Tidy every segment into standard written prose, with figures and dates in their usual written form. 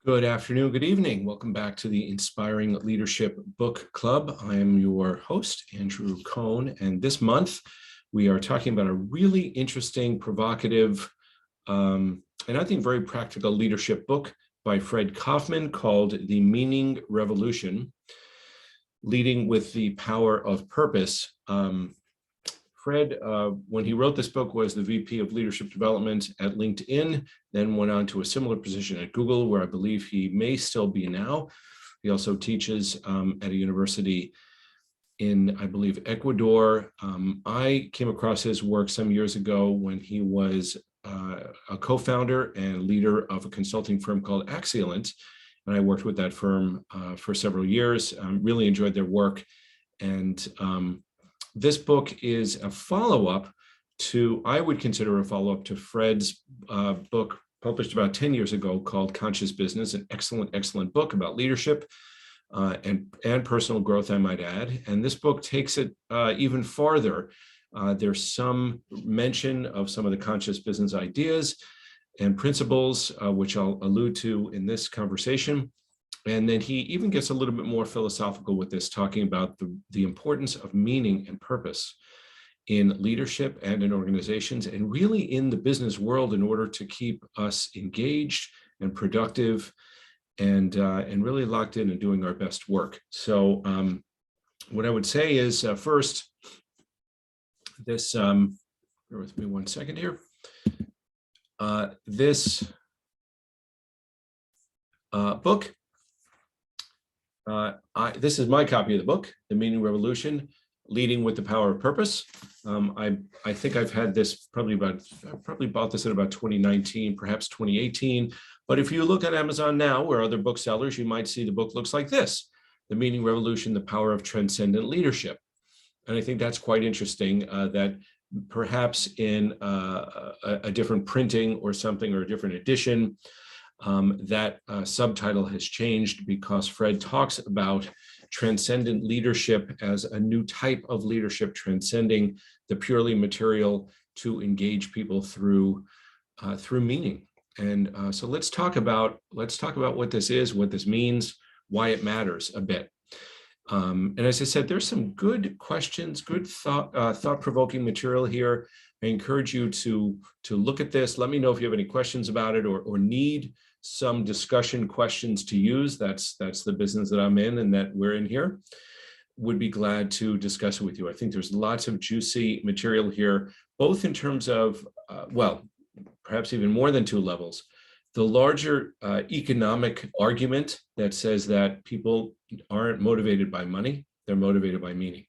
Good afternoon, good evening. Welcome back to the Inspiring Leadership Book Club. I am your host, Andrew Cohn, and this month we are talking about a really interesting, provocative, and I think very practical leadership book by Fred Kaufman called The Meaning Revolution, Leading with the Power of Purpose. Fred, when he wrote this book, was the VP of Leadership Development at LinkedIn, then went on to a similar position at Google, where I believe he may still be now. He also teaches at a university in, I believe, Ecuador. I came across his work some years ago when he was a co-founder and leader of a consulting firm called Axialent, and I worked with that firm for several years. Really enjoyed their work, and this book is a follow-up to, I would consider a follow-up to Fred's book published about 10 years ago called Conscious Business, an excellent book about leadership and personal growth, I might add. And this book takes it even farther. There's some mention of some of the conscious business ideas and principles, which I'll allude to in this conversation. And then he even gets a little bit more philosophical with this, talking about the importance of meaning and purpose in leadership and in organizations, and really in the business world, in order to keep us engaged and productive and really locked in and doing our best work. So what I would say is first, this, bear with me one second here. This book, this is my copy of the book, The Meaning Revolution, Leading with the Power of Purpose. I think I've had this probably bought this in about 2019, perhaps 2018. But if you look at Amazon now or other booksellers, you might see the book looks like this, The Meaning Revolution, The Power of Transcendent Leadership. And I think that's quite interesting, that perhaps in a different printing or something, or a different edition, that subtitle has changed, because Fred talks about transcendent leadership as a new type of leadership, transcending the purely material to engage people through meaning. And so let's talk about what this is, what this means, why it matters a bit. And as I said, there's some good questions, good thought-provoking material here. I encourage you to look at this. Let me know if you have any questions about it, or need some discussion questions to use. That's the business that I'm in and that we're in here. Would be glad to discuss it with you. I think there's lots of juicy material here, both in terms of, well, perhaps even more than two levels. The larger economic argument that says that people aren't motivated by money, they're motivated by meaning.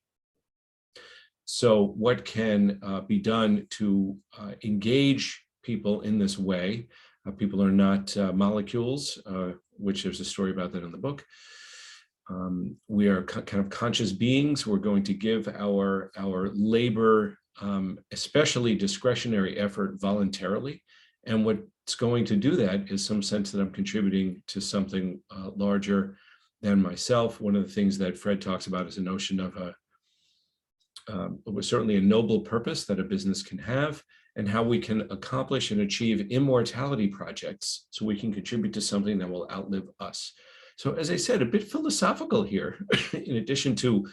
So what can be done to engage people in this way? People are not molecules, which there's a story about that in the book. We are kind of conscious beings. We're going to give our labor, especially discretionary effort, voluntarily. And what's going to do that is some sense that I'm contributing to something larger than myself. One of the things that Fred talks about is a notion of certainly a noble purpose that a business can have, and how we can accomplish and achieve immortality projects so we can contribute to something that will outlive us. So as I said, a bit philosophical here, in addition to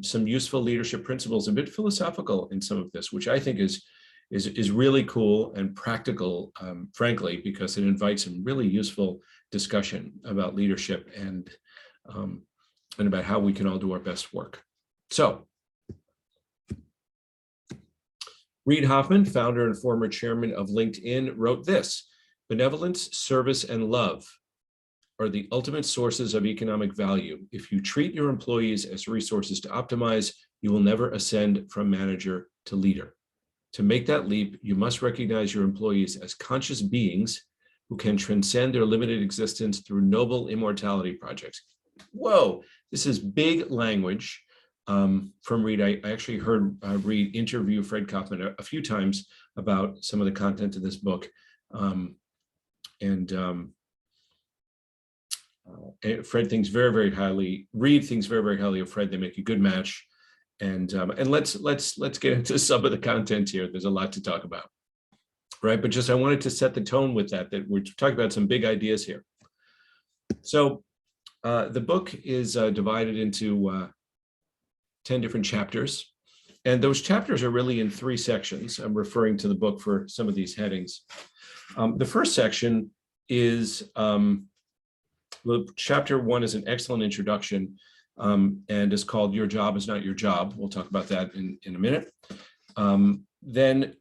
some useful leadership principles, a bit philosophical in some of this, which I think is really cool and practical, frankly, because it invites some really useful discussion about leadership and about how we can all do our best work. So, Reid Hoffman, founder and former chairman of LinkedIn, wrote this: "Benevolence, service, and love are the ultimate sources of economic value. If you treat your employees as resources to optimize, you will never ascend from manager to leader. To make that leap, you must recognize your employees as conscious beings who can transcend their limited existence through noble immortality projects." Whoa, this is big language. From Reid. I actually heard Reid interview Fred Kaufman a few times about some of the content of this book. Fred thinks very highly, Reid thinks very highly of Fred. They make a good match. And let's get into some of the content here. There's a lot to talk about, right? But just I wanted to set the tone with that we're talking about some big ideas here. So the book is divided into 10 different chapters. And those chapters are really in 3 sections. I'm referring to the book for some of these headings. The first section is, well, chapter 1 is an excellent introduction and is called Your Job is Not Your Job. We'll talk about that in a minute. Then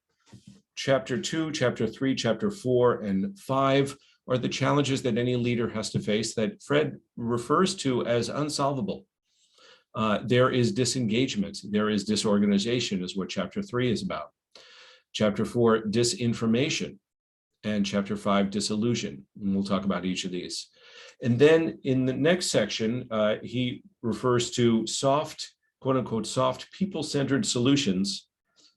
chapter 2, chapter 3, chapter 4, and 5 are the challenges that any leader has to face that Fred refers to as unsolvable. There is disengagement, there is disorganization, is what chapter 3 is about. Chapter 4, disinformation, and chapter 5, disillusion. And we'll talk about each of these. And then in the next section, he refers to soft, quote unquote, soft people-centered solutions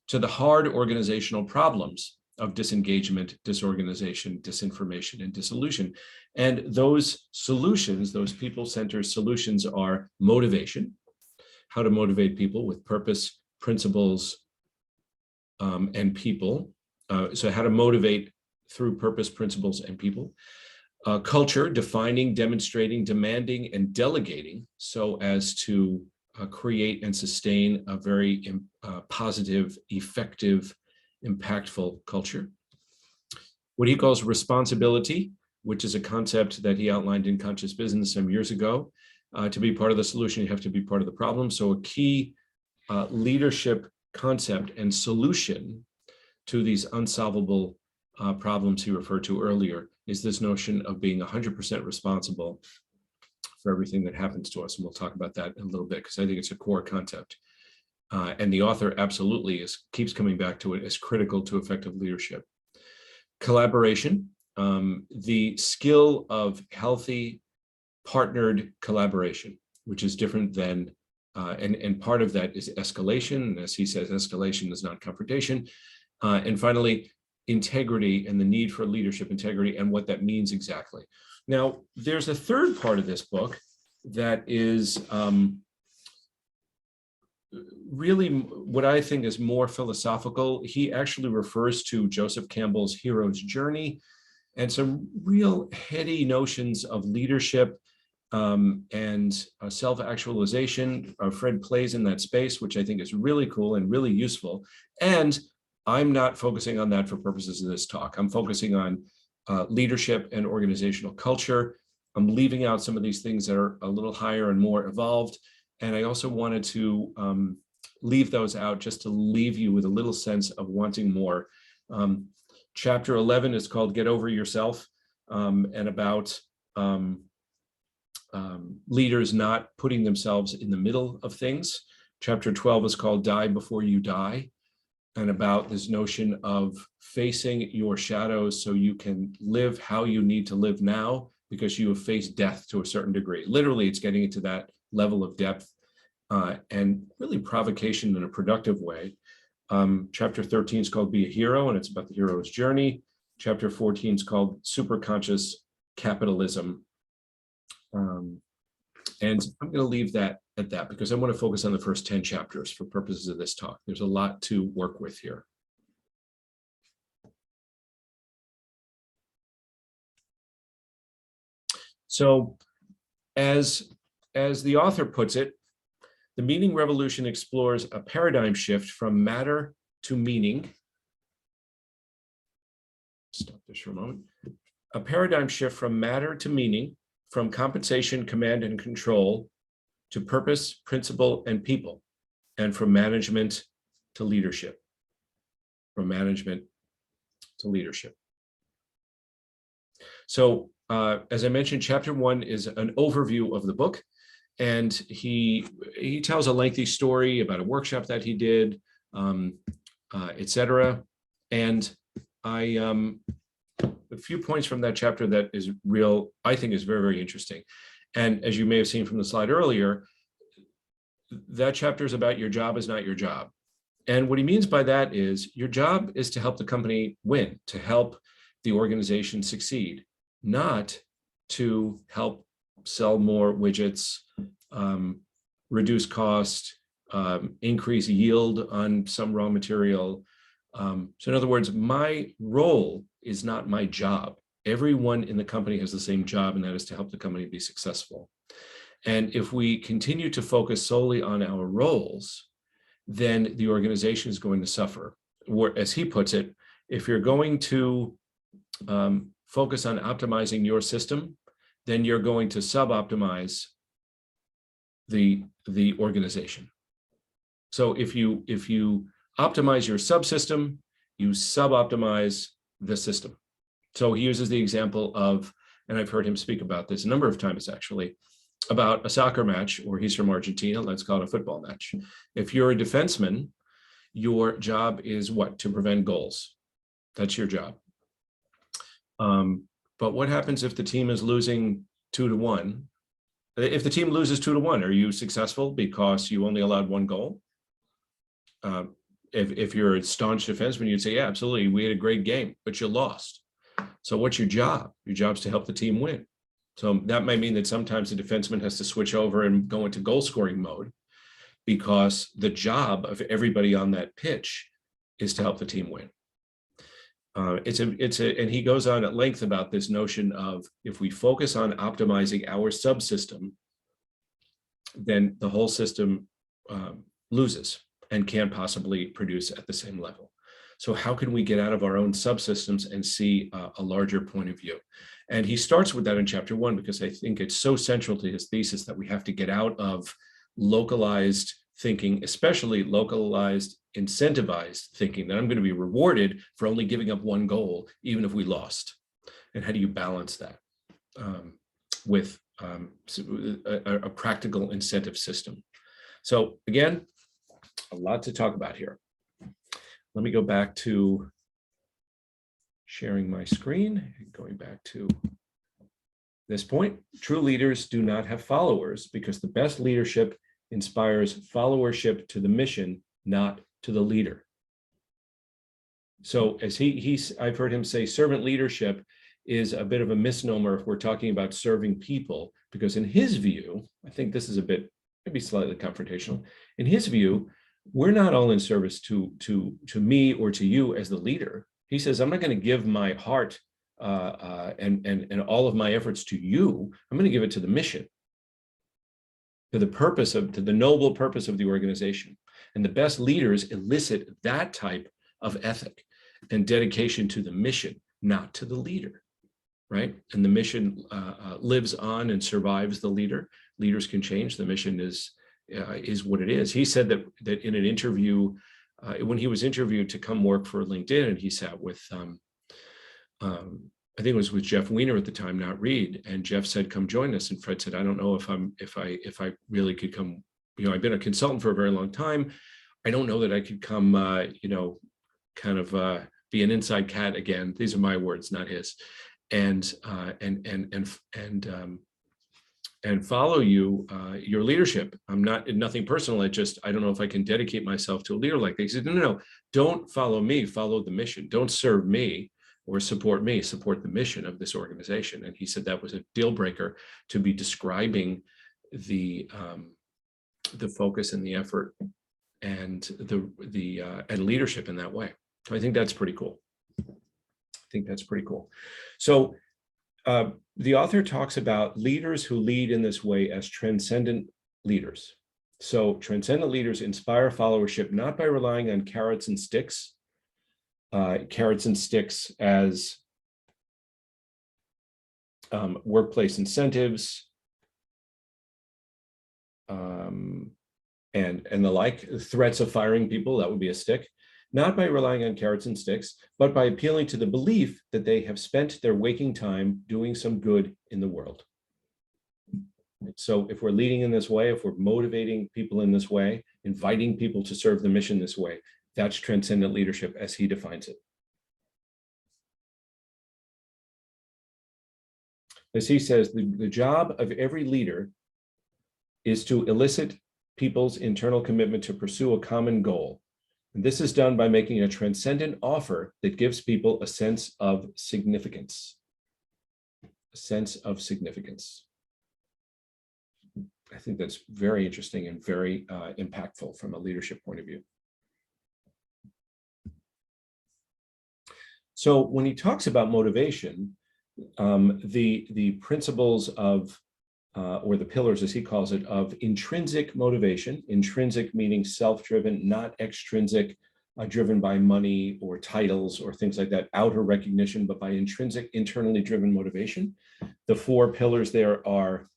to the hard organizational problems of disengagement, disorganization, disinformation, and disillusion. And those solutions, those people-centered solutions, are motivation, how to motivate people with purpose, principles, and people. So how to motivate through purpose, principles, and people. Culture, defining, demonstrating, demanding, and delegating so as to create and sustain a very positive, effective, impactful culture. What he calls responsibility, which is a concept that he outlined in Conscious Business some years ago. To be part of the solution, you have to be part of the problem. So a key leadership concept and solution to these unsolvable problems he referred to earlier is this notion of being 100% responsible for everything that happens to us. And we'll talk about that in a little bit, because I think it's a core concept. And the author absolutely keeps coming back to it as critical to effective leadership. Collaboration, the skill of healthy partnered collaboration, which is different than, and part of that is escalation. And as he says, escalation is not confrontation. And finally, integrity and the need for leadership integrity and what that means exactly. Now, there's a third part of this book that is really what I think is more philosophical. He actually refers to Joseph Campbell's hero's journey and some real heady notions of leadership and self-actualization. Fred plays in that space, which I think is really cool and really useful. And I'm not focusing on that for purposes of this talk. I'm focusing on leadership and organizational culture. I'm leaving out some of these things that are a little higher and more evolved. And I also wanted to leave those out just to leave you with a little sense of wanting more. Chapter 11 is called Get Over Yourself, and about leaders not putting themselves in the middle of things. Chapter 12 is called Die Before You Die, and about this notion of facing your shadows so you can live how you need to live now because you have faced death to a certain degree. Literally, it's getting into that level of depth and really provocation in a productive way. Chapter 13 is called Be a Hero, and it's about the hero's journey. Chapter 14 is called Superconscious Capitalism. And I'm going to leave that at that because I want to focus on the first 10 chapters for purposes of this talk. There's a lot to work with here. So as the author puts it, the meaning revolution explores a paradigm shift from matter to meaning. Stop this for a moment. A paradigm shift from matter to meaning, from compensation, command, and control to purpose, principle, and people, and from management to leadership. From management to leadership. So as I mentioned, chapter 1 is an overview of the book, and he tells a lengthy story about a workshop that he did, etc. And a few points from that chapter that is real, I think is very, very interesting. And as you may have seen from the slide earlier, that chapter is about your job is not your job. And what he means by that is your job is to help the company win, to help the organization succeed, not to help sell more widgets, reduce cost, increase yield on some raw material. So in other words, my role is not my job. Everyone in the company has the same job, and that is to help the company be successful. And if we continue to focus solely on our roles, then the organization is going to suffer. Or, as he puts it, if you're going to focus on optimizing your system, then you're going to sub-optimize the organization. So if you optimize your subsystem, you sub-optimize the system. So he uses the example of, and I've heard him speak about this a number of times actually, about a soccer match, or he's from Argentina, let's call it a football match. If you're a defenseman, your job is what? To prevent goals. That's your job. But what happens if the team is losing 2-1? If the team loses 2-1, are you successful because you only allowed one goal? If you're a staunch defenseman, you'd say, yeah, absolutely, we had a great game, but you lost. So what's your job? Your job is to help the team win. So that might mean that sometimes the defenseman has to switch over and go into goal scoring mode, because the job of everybody on that pitch is to help the team win. And he goes on at length about this notion of, if we focus on optimizing our subsystem, then the whole system loses and can't possibly produce at the same level. So how can we get out of our own subsystems and see a larger point of view? And he starts with that in chapter 1, because I think it's so central to his thesis that we have to get out of localized thinking, especially localized incentivized thinking, that I'm going to be rewarded for only giving up one goal, even if we lost. And how do you balance that with a practical incentive system? So again, a lot to talk about here. Let me go back to sharing my screen, going back to this point. True leaders do not have followers, because the best leadership inspires followership to the mission, not to the leader. So as I've heard him say, servant leadership is a bit of a misnomer if we're talking about serving people, because in his view, I think this is a bit, maybe slightly confrontational. In his view, we're not all in service to me or to you as the leader. He says, I'm not going to give my heart and all of my efforts to you. I'm going to give it to the mission, to the noble purpose of the organization. And the best leaders elicit that type of ethic and dedication to the mission, not to the leader, right? And the mission lives on and survives the leader. Leaders can change. The mission is what it is. He said that in an interview, when he was interviewed to come work for LinkedIn, and he sat with, I think it was with Jeff Weiner at the time, not Reed. And Jeff said, come join us. And Fred said, I don't know if I really could come. You know, I've been a consultant for a very long time. I don't know that I could come, kind of be an inside cat again. These are my words, not his. And follow your leadership. I'm nothing personal. I don't know if I can dedicate myself to a leader like this. He said, no, don't follow me, follow the mission. Don't serve me or support me, support the mission of this organization. And he said that was a deal breaker to be describing the focus and the effort and and leadership in that way. So I think that's pretty cool. So the author talks about leaders who lead in this way as transcendent leaders. So transcendent leaders inspire followership not by relying on carrots and sticks as workplace incentives and the like, threats of firing people, that would be a stick. Not by relying on carrots and sticks, but by appealing to the belief that they have spent their waking time doing some good in the world. So if we're leading in this way, if we're motivating people in this way, inviting people to serve the mission this way, that's transcendent leadership as he defines it. As he says, the job of every leader is to elicit people's internal commitment to pursue a common goal. And this is done by making a transcendent offer that gives people a sense of significance. A sense of significance. I think that's very interesting and very impactful from a leadership point of view. So when he talks about motivation, The principles of, or the pillars, as he calls it, of intrinsic motivation, intrinsic meaning self-driven, not extrinsic, driven by money or titles or things like that, outer recognition, but by intrinsic, internally driven motivation. The four pillars there are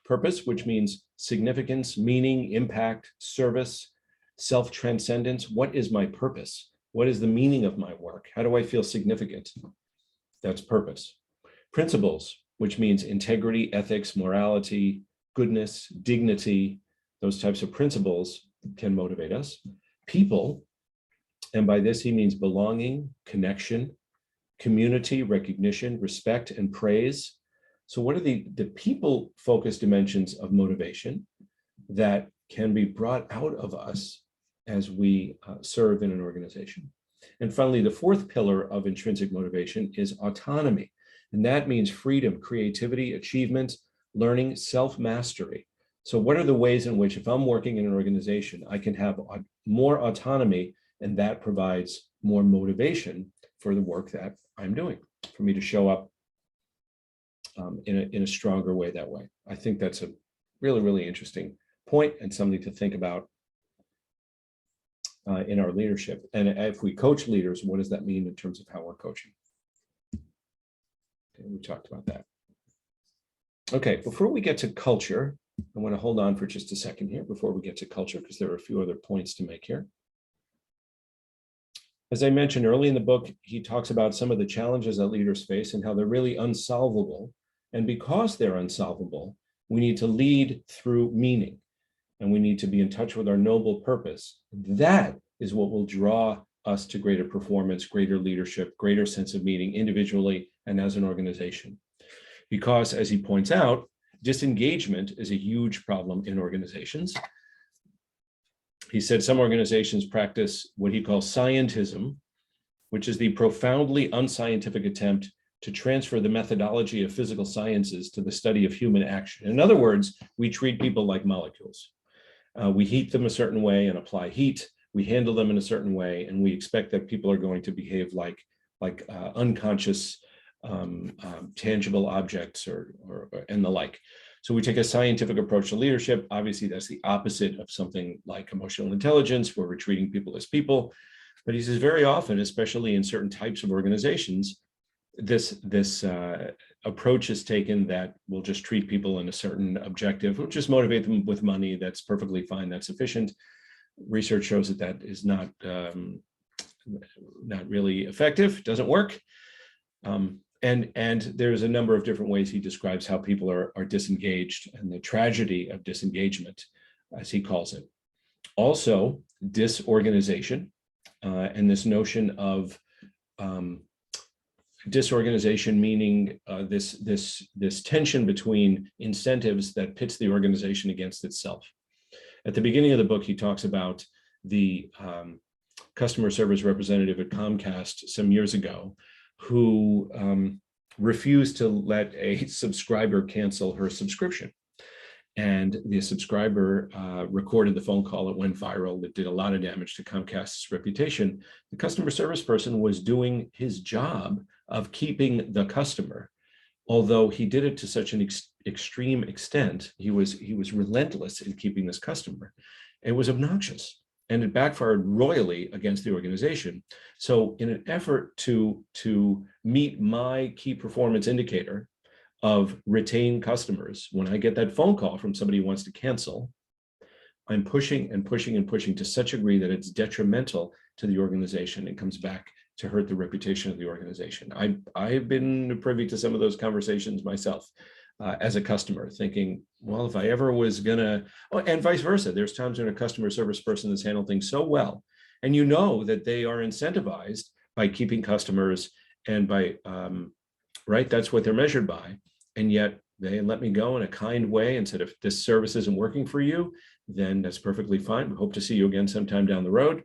purpose, which means significance, meaning, impact, service, self-transcendence. What is my purpose? What is the meaning of my work? How do I feel significant? That's purpose. Principles, which means integrity, ethics, morality, goodness, dignity, those types of principles can motivate us. People, and by this he means belonging, connection, community, recognition, respect, and praise. So what are the people-focused dimensions of motivation that can be brought out of us as we serve in an organization? And finally, the fourth pillar of intrinsic motivation is autonomy. And that means freedom, creativity, achievement, learning, self-mastery. So what are the ways in which, if I'm working in an organization, I can have more autonomy, and that provides more motivation for the work that I'm doing, for me to show up in a stronger way that way. I think that's a really, really interesting point and something to think about in our leadership. And if we coach leaders, what does that mean in terms of how we're coaching? Okay, we talked about that. Okay, before we get to culture, I want to hold on for just a second here before we get to culture, because there are a few other points to make here. As I mentioned early in the book, he talks about some of the challenges that leaders face and how they're really unsolvable. And because they're unsolvable, we need to lead through meaning, and we need to be in touch with our noble purpose. That is what will draw us to greater performance, greater leadership, greater sense of meaning individually and as an organization. Because, as he points out, disengagement is a huge problem in organizations. He said some organizations practice what he calls scientism, which is the profoundly unscientific attempt to transfer the methodology of physical sciences to the study of human action. In other words, we treat people like molecules. We heat them a certain way and apply heat. We handle them in a certain way, and we expect that people are going to behave like unconscious, tangible objects and the like. So we take a scientific approach to leadership. Obviously, that's the opposite of something like emotional intelligence, where we're treating people as people. But he says very often, especially in certain types of organizations, this approach is taken that will just treat people in a certain objective, will just motivate them with money. That's perfectly fine. That's sufficient. Research shows that that is not really effective. Doesn't work. And there's a number of different ways he describes how people are disengaged, and the tragedy of disengagement, as he calls it. Also, disorganization, and this notion of disorganization, meaning this tension between incentives that pits the organization against itself. At the beginning of the book, he talks about the customer service representative at Comcast some years ago who refused to let a subscriber cancel her subscription. And the subscriber recorded the phone call. It went viral. It did a lot of damage to Comcast's reputation. The customer service person was doing his job of keeping the customer, although he did it to such an extreme extent. He was relentless in keeping this customer. It was obnoxious, and it backfired royally against the organization. So in an effort to meet my key performance indicator of retain customers, when I get that phone call from somebody who wants to cancel, I'm pushing and pushing and pushing to such a degree that it's detrimental to the organization and comes back to hurt the reputation of the organization. I've been privy to some of those conversations myself as a customer, thinking, well, if I ever was gonna, and vice versa, there's times when a customer service person has handled things so well, and you know that they are incentivized by keeping customers and by, right, that's what they're measured by, and yet they let me go in a kind way and said, if this service isn't working for you, then that's perfectly fine. We hope to see you again sometime down the road.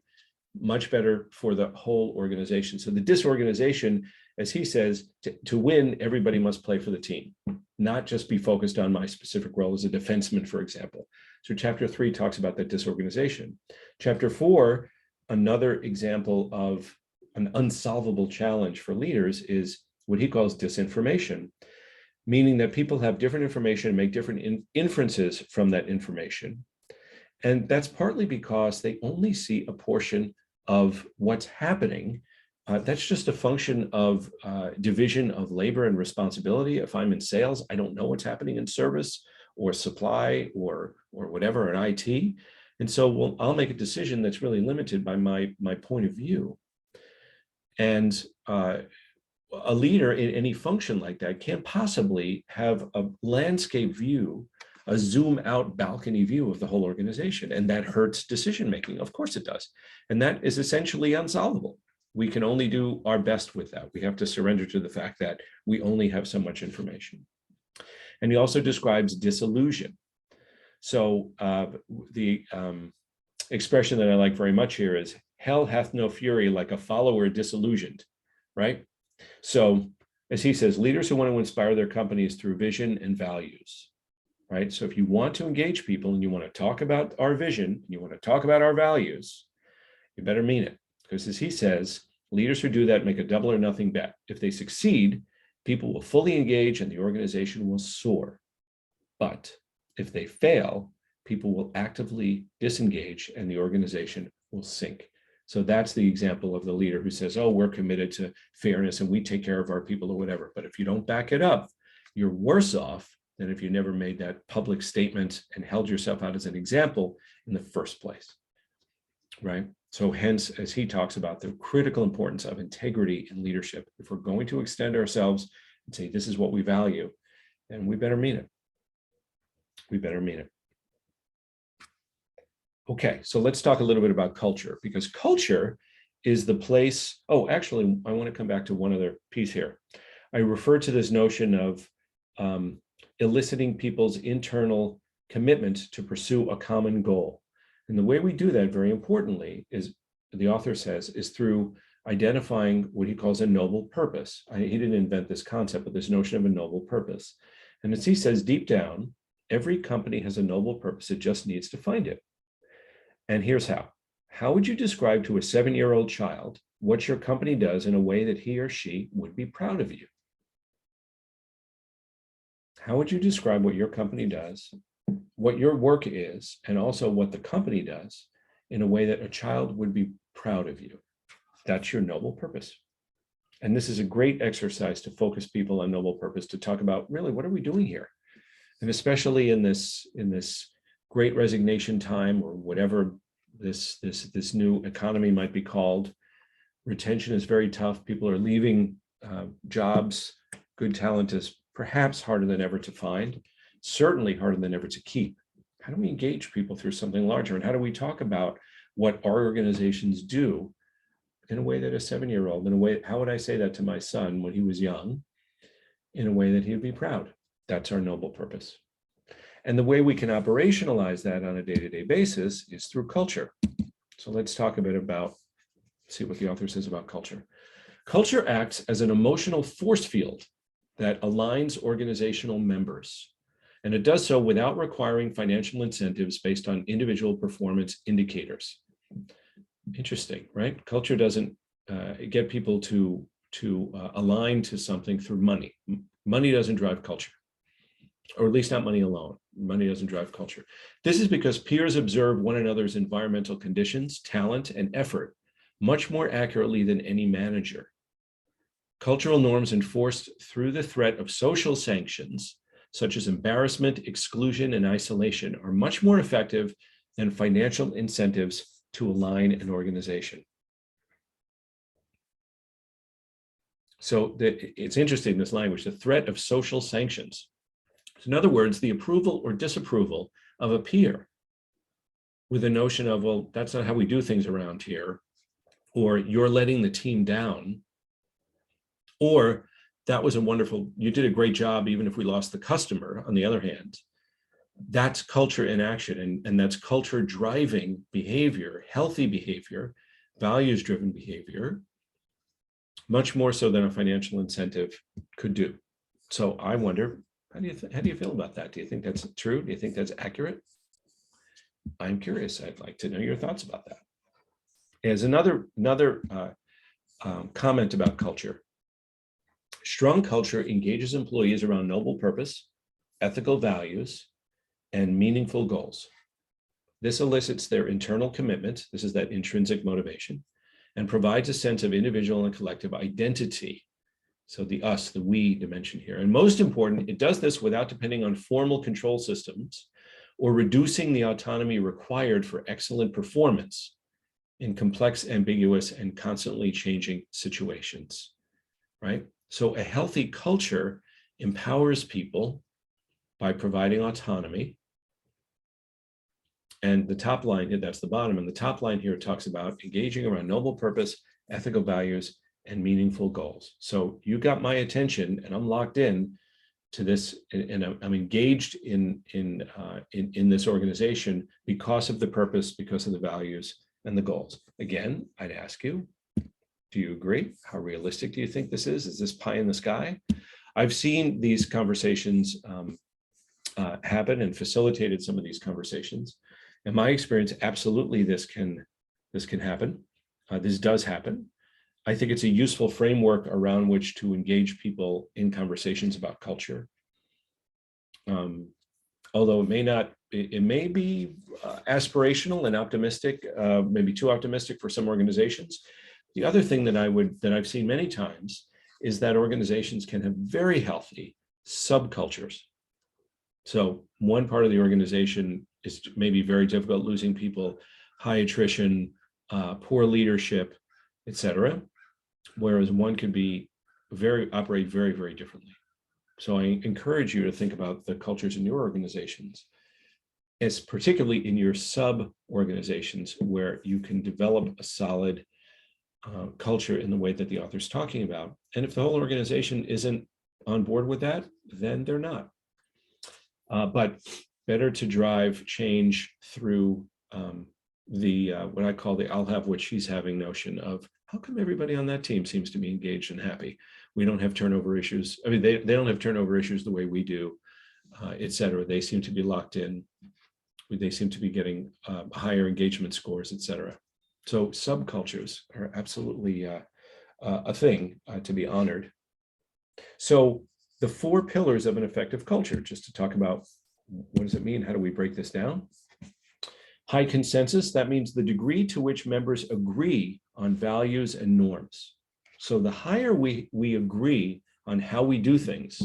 Much better for the whole organization. So the disorganization, as he says, to win, everybody must play for the team, not just be focused on my specific role as a defenseman, for example. So chapter 3 talks about that disorganization. Chapter 4, another example of an unsolvable challenge for leaders is what he calls disinformation, meaning that people have different information and make different inferences from that information. And that's partly because they only see a portion of what's happening. That's just a function of division of labor and responsibility. If I'm in sales, I don't know what's happening in service or supply or whatever in IT. And so I'll make a decision that's really limited by my point of view. And a leader in any function like that can't possibly have a landscape view, a zoom out balcony view of the whole organization. And that hurts decision making. Of course it does. And that is essentially unsolvable. We can only do our best with that. We have to surrender to the fact that we only have so much information. And he also describes disillusion. So the expression that I like very much here is, hell hath no fury like a follower disillusioned, right? So as he says, leaders who want to inspire their companies through vision and values, right? So if you want to engage people and you want to talk about our vision, and you want to talk about our values, you better mean it. Because as he says, leaders who do that make a double or nothing bet. If they succeed, people will fully engage and the organization will soar. But if they fail, people will actively disengage and the organization will sink. So that's the example of the leader who says, oh, we're committed to fairness and we take care of our people or whatever. But if you don't back it up, you're worse off than if you never made that public statement and held yourself out as an example in the first place, right? So hence, as he talks about the critical importance of integrity in leadership, if we're going to extend ourselves and say, this is what we value, then we better mean it. We better mean it. Okay, so let's talk a little bit about culture, because culture is the place. Oh, actually, I want to come back to one other piece here. I refer to this notion of eliciting people's internal commitment to pursue a common goal. And the way we do that, very importantly, is, the author says, is through identifying what he calls a noble purpose. He didn't invent this concept, but this notion of a noble purpose. And as he says, deep down, every company has a noble purpose. It just needs to find it. And here's how. How would you describe to a 7-year-old child what your company does in a way that he or she would be proud of you? How would you describe what your company does, what your work is, and also what the company does in a way that a child would be proud of you? That's your noble purpose. And this is a great exercise to focus people on noble purpose, to talk about really, what are we doing here? And especially in this great resignation time, or whatever this new economy might be called, retention is very tough. People are leaving jobs. Good talent is perhaps harder than ever to find, certainly harder than ever to keep. How do we engage people through something larger? And how do we talk about what our organizations do in a way that a 7-year-old, in a way, how would I say that to my son when he was young, in a way that he would be proud? That's our noble purpose. And the way we can operationalize that on a day-to-day basis is through culture. So let's talk a bit about, see what the author says about culture. Culture acts as an emotional force field that aligns organizational members. And it does so without requiring financial incentives based on individual performance indicators. Interesting, right? Culture doesn't get people to align to something through money. Money doesn't drive culture, or at least not money alone. Money doesn't drive culture. This is because peers observe one another's environmental conditions, talent, and effort much more accurately than any manager. Cultural norms enforced through the threat of social sanctions, such as embarrassment, exclusion, and isolation, are much more effective than financial incentives to align an organization. So it's interesting, this language, the threat of social sanctions. In other words, the approval or disapproval of a peer, with a notion of, well, that's not how we do things around here, or you're letting the team down, or that was a wonderful, you did a great job even if we lost the customer, on the other hand. That's culture in action, and that's culture driving behavior, healthy behavior, values-driven behavior, much more so than a financial incentive could do. So I wonder, how do you feel about that? Do you think that's true? Do you think that's accurate? I'm curious. I'd like to know your thoughts about that. As another comment about culture. Strong culture engages employees around noble purpose, ethical values, and meaningful goals. This elicits their internal commitment, this is that intrinsic motivation, and provides a sense of individual and collective identity. So the us, the we dimension here. And most important, it does this without depending on formal control systems or reducing the autonomy required for excellent performance in complex, ambiguous, and constantly changing situations, right? So a healthy culture empowers people by providing autonomy. And the top line here, that's the bottom, and the top line here talks about engaging around noble purpose, ethical values, and meaningful goals. So you got my attention, and I'm locked in to this, and I'm engaged in this organization because of the purpose, because of the values and the goals. Again, I'd ask you, do you agree? How realistic do you think this is? Is this pie in the sky? I've seen these conversations happen and facilitated some of these conversations. In my experience, absolutely this can happen. This does happen. I think it's a useful framework around which to engage people in conversations about culture. Although it may be aspirational and optimistic, maybe too optimistic for some organizations. The other thing that I've seen many times is that organizations can have very healthy subcultures. So one part of the organization is maybe very difficult, losing people, high attrition, poor leadership, et cetera. Whereas one could be operate very, very differently. So I encourage you to think about the cultures in your organizations, as particularly in your sub-organizations where you can develop a solid culture in the way that the author's talking about. And if the whole organization isn't on board with that, then they're not. But better to drive change through what I call the I'll have what she's having notion of how come everybody on that team seems to be engaged and happy? We don't have turnover issues. I mean, they don't have turnover issues the way we do, et cetera. They seem to be locked in. They seem to be getting higher engagement scores, et cetera. So subcultures are absolutely a thing to be honored. So the 4 pillars of an effective culture, just to talk about what does it mean? How do we break this down? High consensus, that means the degree to which members agree on values and norms. So the higher we agree on how we do things,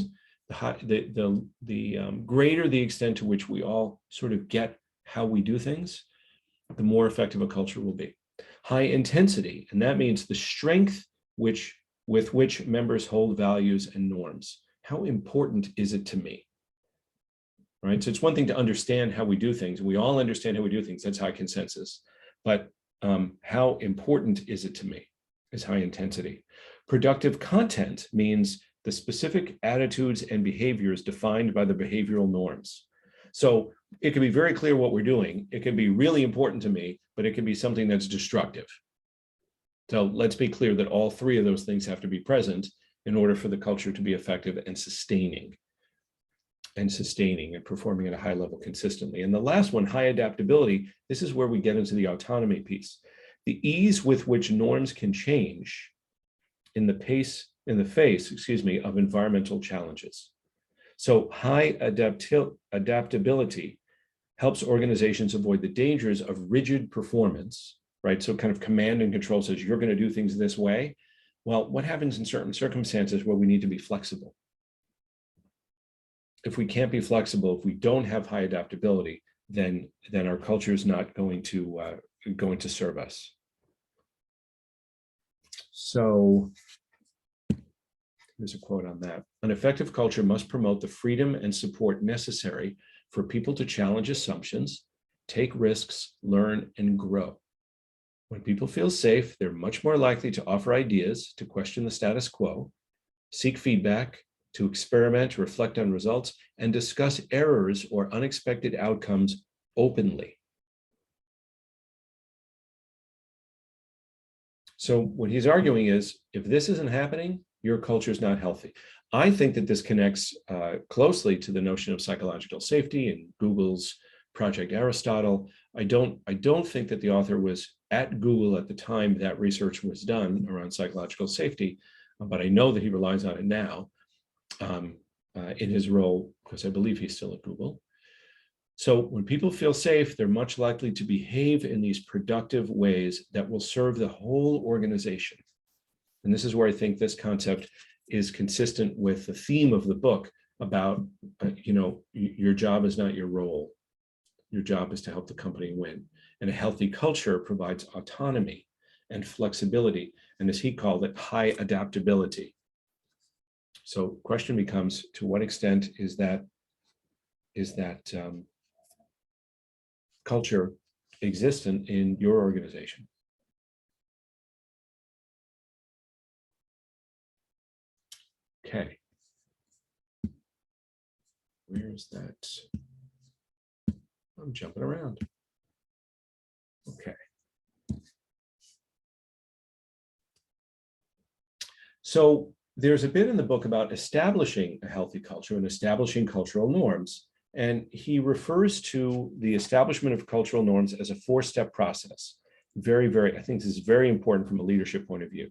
the greater the extent to which we all sort of get how we do things, the more effective a culture will be. High intensity, and that means the strength with which members hold values and norms. How important is it to me? Right. So it's one thing to understand how we do things. We all understand how we do things. That's high consensus. But how important is it to me is high intensity. Productive content means the specific attitudes and behaviors defined by the behavioral norms. So it can be very clear what we're doing. It can be really important to me, but it can be something that's destructive. So let's be clear that all 3 of those things have to be present in order for the culture to be effective and sustaining and performing at a high level consistently. And the last one, high adaptability, this is where we get into the autonomy piece. The ease with which norms can change in the face of environmental challenges. So high adaptability helps organizations avoid the dangers of rigid performance, right? So kind of command and control says, you're going to do things this way. Well, what happens in certain circumstances where we need to be flexible? If we can't be flexible, if we don't have high adaptability, then our culture is not going to serve us. So here's a quote on that. An effective culture must promote the freedom and support necessary for people to challenge assumptions, take risks, learn, and grow. When people feel safe, they're much more likely to offer ideas, to question the status quo, seek feedback, to experiment, reflect on results, and discuss errors or unexpected outcomes openly. So what he's arguing is, if this isn't happening, your culture is not healthy. I think that this connects closely to the notion of psychological safety and Google's Project Aristotle, I don't think that the author was at Google at the time that research was done around psychological safety, but I know that he relies on it now in his role, because I believe he's still at Google. So when people feel safe, they're much likely to behave in these productive ways that will serve the whole organization. And this is where I think this concept is consistent with the theme of the book about, your job is not your role. Your job is to help the company win. And a healthy culture provides autonomy and flexibility, and as he called it, high adaptability. So question becomes, to what extent is that culture existent in your organization? Okay. Where's that? I'm jumping around. Okay. So there's a bit in the book about establishing a healthy culture and establishing cultural norms. And he refers to the establishment of cultural norms as a 4-step process. I think this is very important from a leadership point of view.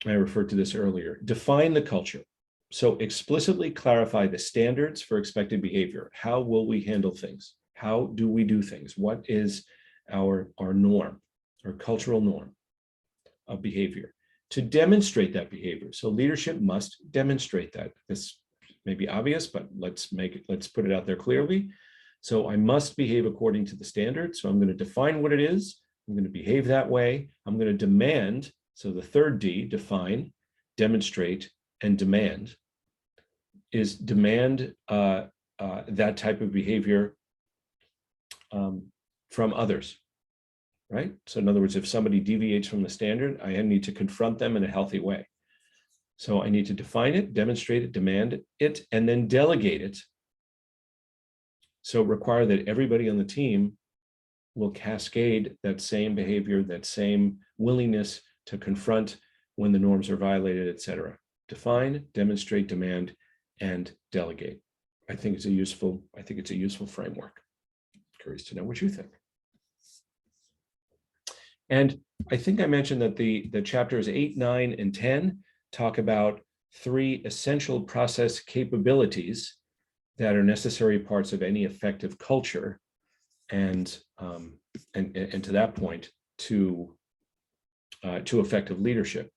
I referred to this earlier. Define the culture. So explicitly clarify the standards for expected behavior. How will we handle things? How do we do things? What is our norm, our cultural norm of behavior? To demonstrate that behavior. So leadership must demonstrate that. This may be obvious, but let's put it out there clearly. So I must behave according to the standard. So I'm going to define what it is. I'm going to behave that way. I'm going to demand. So the third D, define, demonstrate, and demand, is demand that type of behavior from others, right? So in other words, if somebody deviates from the standard, I need to confront them in a healthy way. So I need to define it, demonstrate it, demand it, and then delegate it. So require that everybody on the team will cascade that same behavior, that same willingness to confront when the norms are violated, et cetera. Define, demonstrate, demand, and delegate. I think it's a useful framework. Curious to know what you think. And I think I mentioned that the chapters 8, 9, and 10 talk about 3 essential process capabilities that are necessary parts of any effective culture, and to that point, to effective leadership.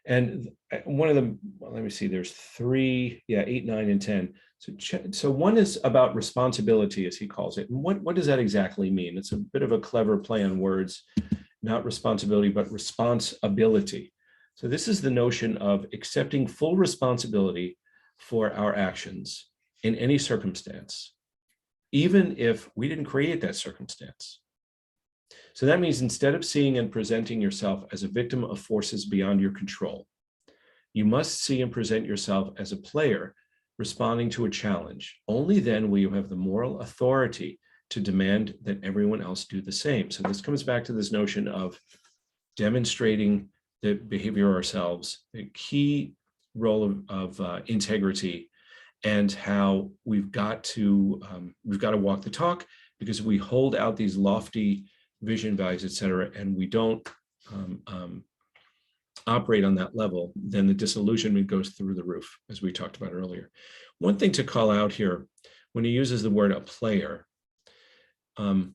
And one of them, well, let me see, there's 3, 8, 9, and 10. So one is about responsibility, as he calls it. And what does that exactly mean? It's a bit of a clever play on words, not responsibility, but responsibility. So this is the notion of accepting full responsibility for our actions in any circumstance, even if we didn't create that circumstance. So that means instead of seeing and presenting yourself as a victim of forces beyond your control, you must see and present yourself as a player responding to a challenge. Only then will you have the moral authority to demand that everyone else do the same. So this comes back to this notion of demonstrating the behavior ourselves, the key role of integrity, and how we've got to walk the talk, because we hold out these lofty vision, values, et cetera, and we don't operate on that level, then the disillusionment goes through the roof, as we talked about earlier. One thing to call out here, when he uses the word a player,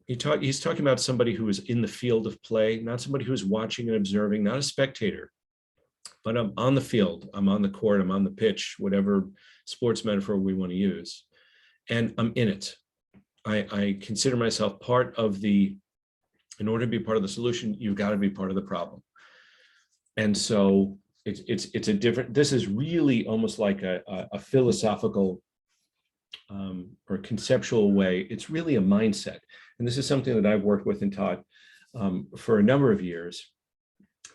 he's talking about somebody who is in the field of play, not somebody who's watching and observing, not a spectator, but I'm on the field, I'm on the court, I'm on the pitch, whatever sports metaphor we want to use, and I'm in it. I consider myself part of the, in order to be part of the solution, you've got to be part of the problem. And so it's a different, this is really almost like a philosophical or conceptual way. It's really a mindset. And this is something that I've worked with and taught for a number of years.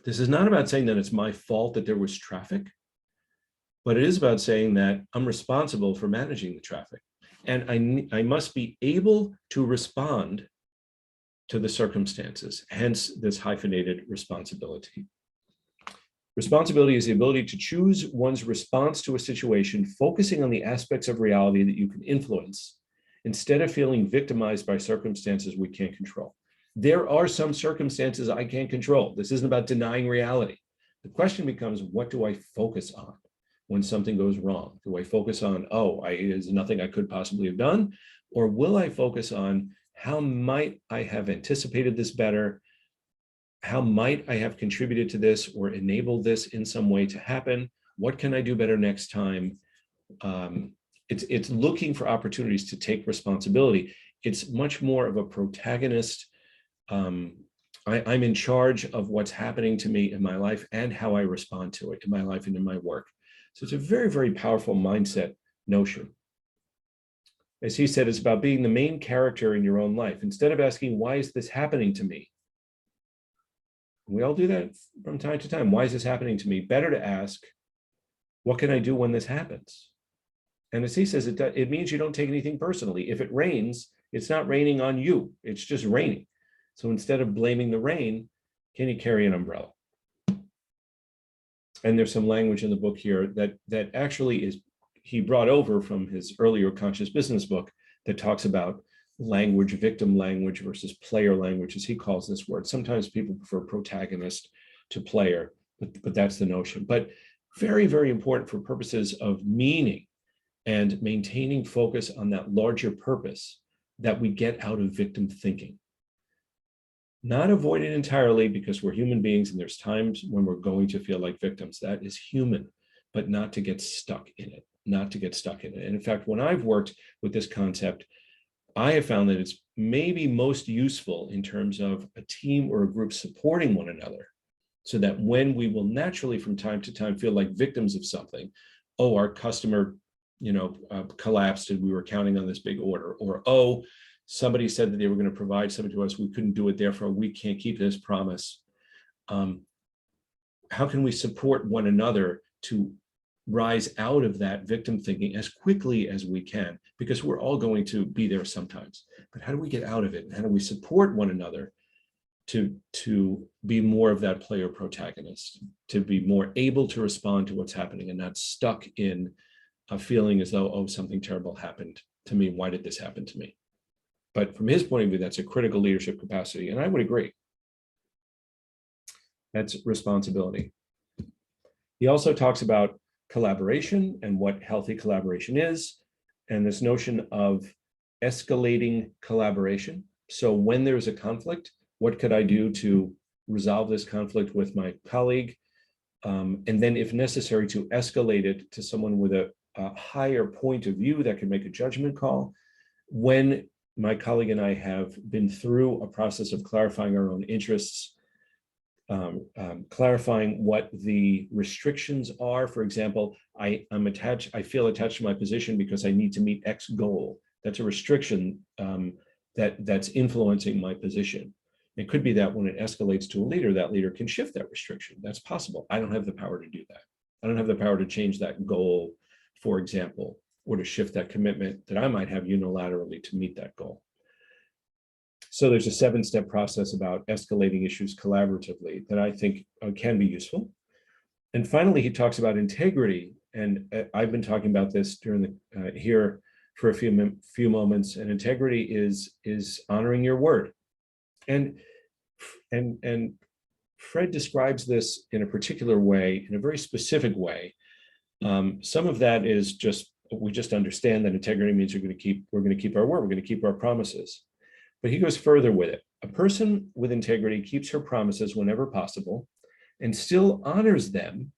This is not about saying that it's my fault that there was traffic, but it is about saying that I'm responsible for managing the traffic. And I must be able to respond to the circumstances, hence this hyphenated responsibility. Responsibility is the ability to choose one's response to a situation, focusing on the aspects of reality that you can influence, instead of feeling victimized by circumstances we can't control. There are some circumstances I can't control. This isn't about denying reality. The question becomes, what do I focus on when something goes wrong? Do I focus on, there's nothing I could possibly have done? Or will I focus on, how might I have anticipated this better? How might I have contributed to this or enabled this in some way to happen? What can I do better next time? It's looking for opportunities to take responsibility. It's much more of a protagonist. I'm in charge of what's happening to me in my life and how I respond to it in my life and in my work. So it's a very, very powerful mindset notion. As he said, it's about being the main character in your own life. Instead of asking, why is this happening to me? We all do that from time to time. Why is this happening to me? Better to ask, what can I do when this happens? And as he says, it means you don't take anything personally. If it rains, it's not raining on you. It's just raining. So instead of blaming the rain, can you carry an umbrella? And there's some language in the book here that actually is, he brought over from his earlier conscious business book that talks about language, victim language versus player language, as he calls this word. Sometimes people prefer protagonist to player, but that's the notion. But very, very important for purposes of meaning and maintaining focus on that larger purpose that we get out of victim thinking. Not avoid it entirely, because we're human beings and there's times when we're going to feel like victims. That is human, but not to get stuck in it, not to get stuck in it. And in fact, when I've worked with this concept, I have found that it's maybe most useful in terms of a team or a group supporting one another, so that when we will naturally from time to time feel like victims of something, our customer collapsed and we were counting on this big order, or somebody said that they were going to provide something to us, we couldn't do it, therefore we can't keep this promise. How can we support one another to rise out of that victim thinking as quickly as we can? Because we're all going to be there sometimes. But how do we get out of it? And how do we support one another to be more of that player protagonist, to be more able to respond to what's happening and not stuck in a feeling as though, something terrible happened to me. Why did this happen to me? But from his point of view, that's a critical leadership capacity. And I would agree. That's responsibility. He also talks about collaboration and what healthy collaboration is, and this notion of escalating collaboration. So when there's a conflict, what could I do to resolve this conflict with my colleague? And then if necessary, to escalate it to someone with a higher point of view that can make a judgment call. When my colleague and I have been through a process of clarifying our own interests, clarifying what the restrictions are. For example, I feel attached to my position because I need to meet X goal. That's a restriction that's influencing my position. It could be that when it escalates to a leader, that leader can shift that restriction. That's possible. I don't have the power to do that. I don't have the power to change that goal, for example, or to shift that commitment that I might have unilaterally to meet that goal. So there's a 7-step process about escalating issues collaboratively that I think can be useful. And finally, he talks about integrity. And I've been talking about this during here for a few moments. And integrity is honoring your word. And Fred describes this in a particular way, in a very specific way. Some of that is we just understand that integrity means we're going to keep our word, we're going to keep our promises. But he goes further with it. A person with integrity keeps her promises whenever possible and still honors them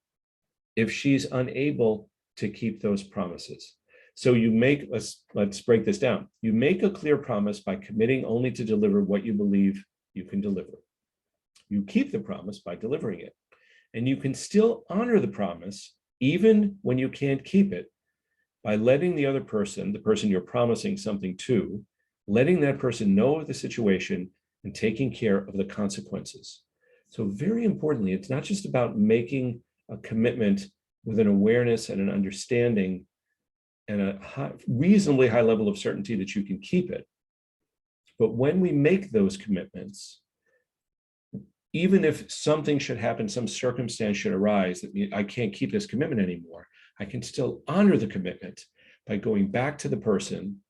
if she's unable to keep those promises. So let's break this down. You make a clear promise by committing only to deliver what you believe you can deliver. You keep the promise by delivering it. And you can still honor the promise even when you can't keep it by letting the other person, the person you're promising something to, letting that person know of the situation and taking care of the consequences. So very importantly, it's not just about making a commitment with an awareness and an understanding and a reasonably high level of certainty that you can keep it. But when we make those commitments, even if something should happen, some circumstance should arise that I can't keep this commitment anymore, I can still honor the commitment by going back to the person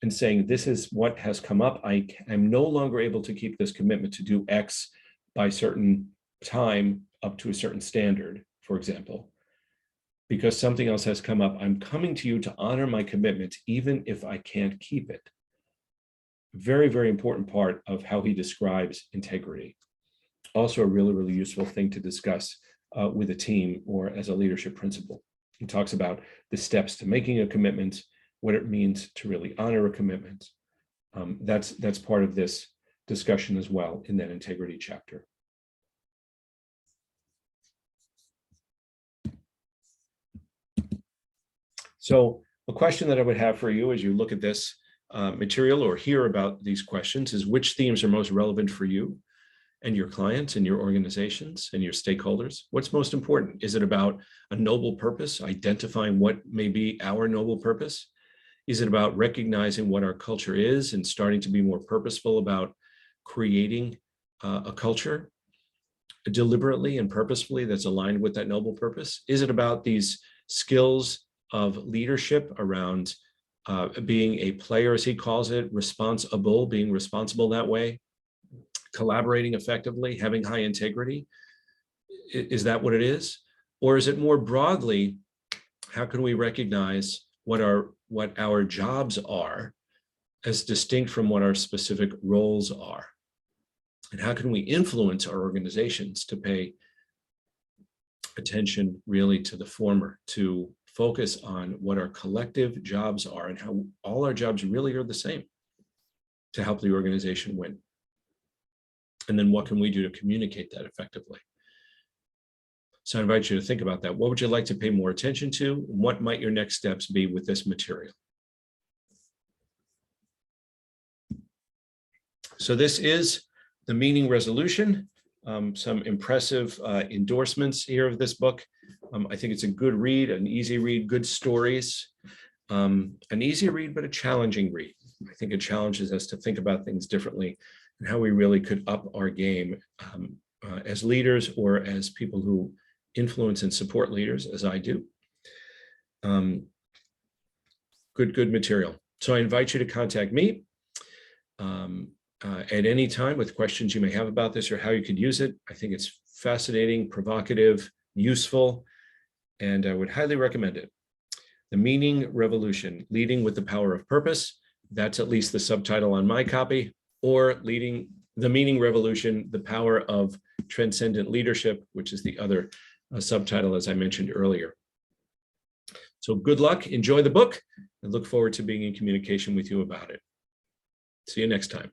and saying, this is what has come up. I'm no longer able to keep this commitment to do X by certain time up to a certain standard, for example, because something else has come up. I'm coming to you to honor my commitment, even if I can't keep it. Very, very important part of how he describes integrity. Also a really, really useful thing to discuss with a team or as a leadership principle. He talks about the steps to making a commitment, what it means to really honor a commitment. That's part of this discussion as well in that integrity chapter. So a question that I would have for you as you look at this material or hear about these questions is, which themes are most relevant for you and your clients and your organizations and your stakeholders? What's most important? Is it about a noble purpose, identifying what may be our noble purpose? Is it about recognizing what our culture is and starting to be more purposeful about creating a culture deliberately and purposefully that's aligned with that noble purpose? Is it about these skills of leadership around being a player, as he calls it, responsible, being responsible that way, collaborating effectively, having high integrity? Is that what it is? Or is it more broadly, how can we recognize what our jobs are as distinct from what our specific roles are? And how can we influence our organizations to pay attention really to the former, to focus on what our collective jobs are and how all our jobs really are the same to help the organization win? And then what can we do to communicate that effectively? So I invite you to think about that. What would you like to pay more attention to? What might your next steps be with this material? So this is the meaning resolution. Some impressive endorsements here of this book. I think it's a good read, an easy read, good stories. An easy read, but a challenging read. I think it challenges us to think about things differently and how we really could up our game as leaders or as people who influence and support leaders, as I do. Good material. So I invite you to contact me at any time with questions you may have about this or how you could use it. I think it's fascinating, provocative, useful, and I would highly recommend it. The Meaning Revolution, Leading with the Power of Purpose. That's at least the subtitle on my copy, or The Meaning Revolution, The Power of Transcendent Leadership, which is the other subtitle, as I mentioned earlier. So good luck, enjoy the book, and look forward to being in communication with you about it. See you next time.